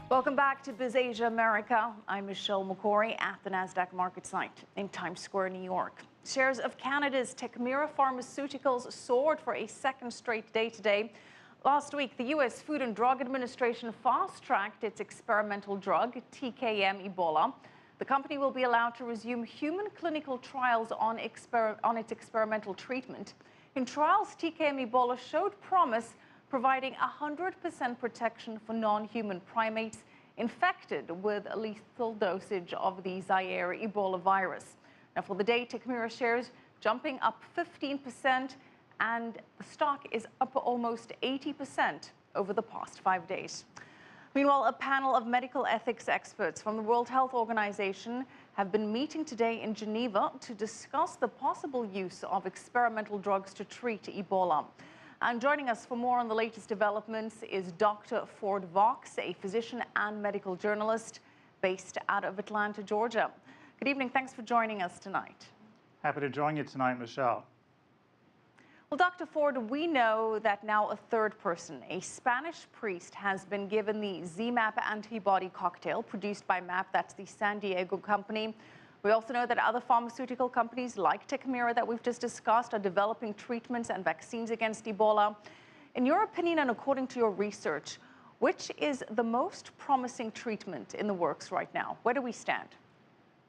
Welcome back to BizAsia America. I'm Michelle McCory at the NASDAQ market site in Times Square, New York. Shares of Canada's Tecmira Pharmaceuticals soared for a second straight day today. Last week, the U.S. Food and Drug Administration fast-tracked its experimental drug, TKM Ebola. The company will be allowed to resume human clinical trials on its experimental treatment. In trials, TKM Ebola showed promise, providing 100% protection for non-human primates infected with a lethal dosage of the Zaire Ebola virus. Now, for the day, Tecmira shares jumping up 15%, and the stock is up almost 80% over the past 5 days. Meanwhile, a panel of medical ethics experts from the World Health Organization have been meeting today in Geneva to discuss the possible use of experimental drugs to treat Ebola. And joining us for more on the latest developments is Doctor Ford Vox, a physician and medical journalist based out of Atlanta, Georgia. Good evening. Thanks for joining us tonight. Happy to join you tonight, Michelle. Well, Dr. Ford, we know that now a third person, a Spanish priest, has been given the ZMapp antibody cocktail produced by MAP, that's the San Diego company. We also know that other pharmaceutical companies like Tecmira that we've just discussed are developing treatments and vaccines against Ebola. In your opinion, and according to your research, which is the most promising treatment in the works right now? Where do we stand?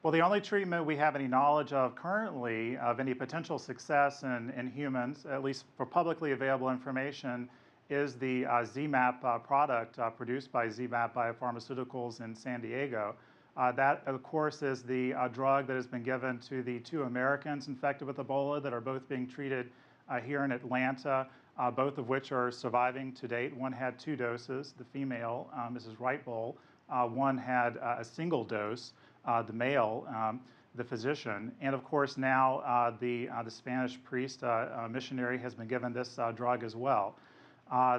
Well, the only treatment we have any knowledge of currently of any potential success in humans, at least for publicly available information, is the ZMapp product produced by ZMapp Biopharmaceuticals in San Diego. That, of course, is the drug that has been given to the 2 Americans infected with Ebola that are both being treated here in Atlanta, both of which are surviving to date. One had 2 doses, the female, Mrs. Wright-Bowl. One had a single dose, the male, the physician. And of course, now the Spanish priest missionary has been given this drug as well.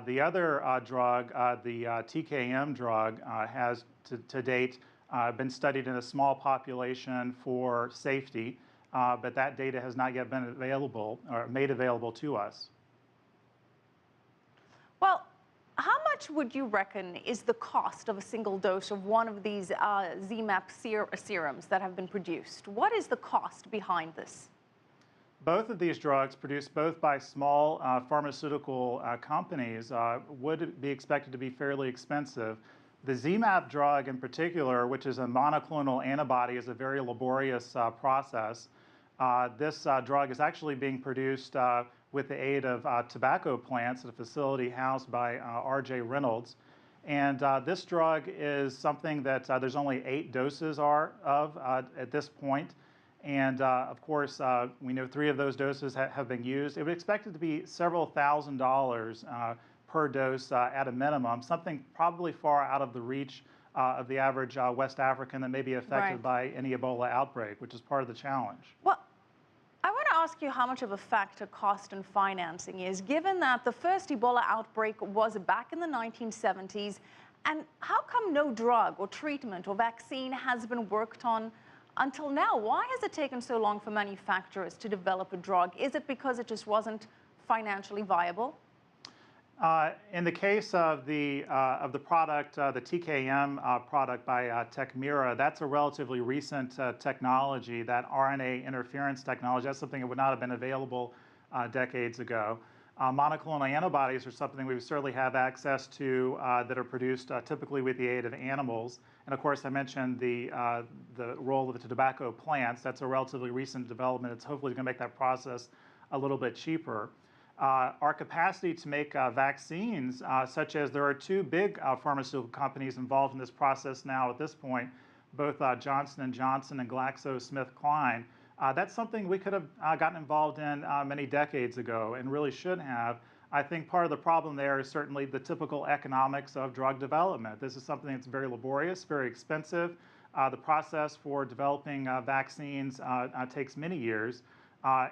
The other drug, the TKM drug, has to date been studied in a small population for safety, but that data has not yet been available or made available to us. Well, how much would you reckon is the cost of a single dose of one of these ZMapp serums that have been produced? What is the cost behind this? Both of these drugs, produced both by small pharmaceutical companies, would be expected to be fairly expensive. The ZMapp drug in particular, which is a monoclonal antibody, is a very laborious process. This drug is actually being produced with the aid of tobacco plants at a facility housed by R.J. Reynolds. And this drug is something that there's only 8 doses of at this point. And of course, we know 3 of those doses have been used. It would expect it to be several $1,000s per dose at a minimum, something probably far out of the reach of the average West African that may be affected by any Ebola outbreak, which is part of the challenge. Well, I want to ask you how much of a factor cost and financing is, given that the first Ebola outbreak was back in the 1970s, and how come no drug or treatment or vaccine has been worked on until now? Why has it taken so long for manufacturers to develop a drug? Is it because it just wasn't financially viable? In the case of the product, the TKM product by Tecmira, that's a relatively recent technology, that RNA interference technology. That's something that would not have been available decades ago. Monoclonal antibodies are something we certainly have access to that are produced typically with the aid of animals. And of course, I mentioned the role of the tobacco plants. That's a relatively recent development. It's hopefully going to make that process a little bit cheaper. Our capacity to make vaccines, such as there are 2 big pharmaceutical companies involved in this process now at this point, both Johnson & Johnson and GlaxoSmithKline. That's something we could have gotten involved in many decades ago and really should have. I think part of the problem there is certainly the typical economics of drug development. This is something that's very laborious, very expensive. The process for developing vaccines takes many years.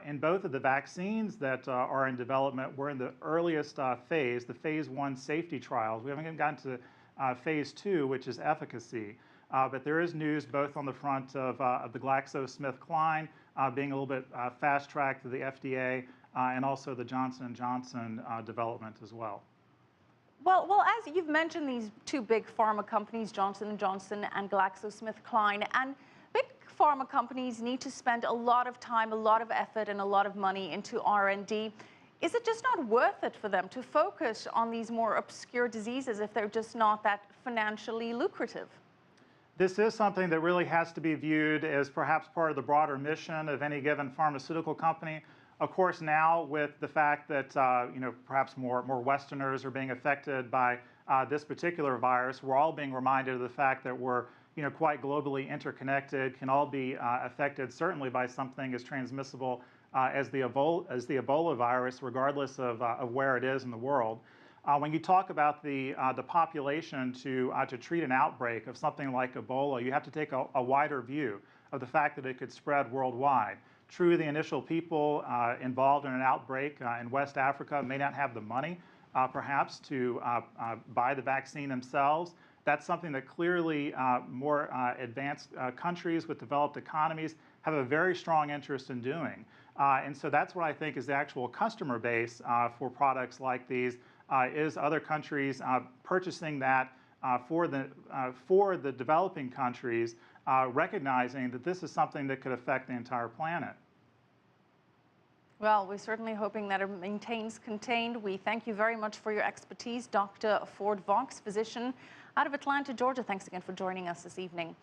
In both of the vaccines that are in development, we're in the earliest phase, the phase 1 safety trials. We haven't even gotten to phase 2, which is efficacy. But there is news both on the front of the GlaxoSmithKline being a little bit fast-tracked to the FDA and also the Johnson & Johnson development as well. Well, as you've mentioned, these two big pharma companies, Johnson & Johnson and GlaxoSmithKline, and big pharma companies need to spend a lot of time, a lot of effort, and a lot of money into R&D. Is it just not worth it for them to focus on these more obscure diseases if they're just not that financially lucrative? This is something that really has to be viewed as perhaps part of the broader mission of any given pharmaceutical company. Of course, now with the fact that perhaps more Westerners are being affected by this particular virus, we're all being reminded of the fact that we're quite globally interconnected, can all be affected certainly by something as transmissible as the Ebola virus, regardless of where it is in the world. When you talk about the population to treat an outbreak of something like Ebola, you have to take a wider view of the fact that it could spread worldwide. True, the initial people involved in an outbreak in West Africa may not have the money, perhaps, to buy the vaccine themselves. That's something that clearly more advanced countries with developed economies have a very strong interest in doing. And so that's what I think is the actual customer base for products like these, is other countries purchasing that for the developing countries, recognizing that this is something that could affect the entire planet. Well, we're certainly hoping that it maintains contained. We thank you very much for your expertise, Dr. Ford Vox, physician out of Atlanta, Georgia. Thanks again for joining us this evening.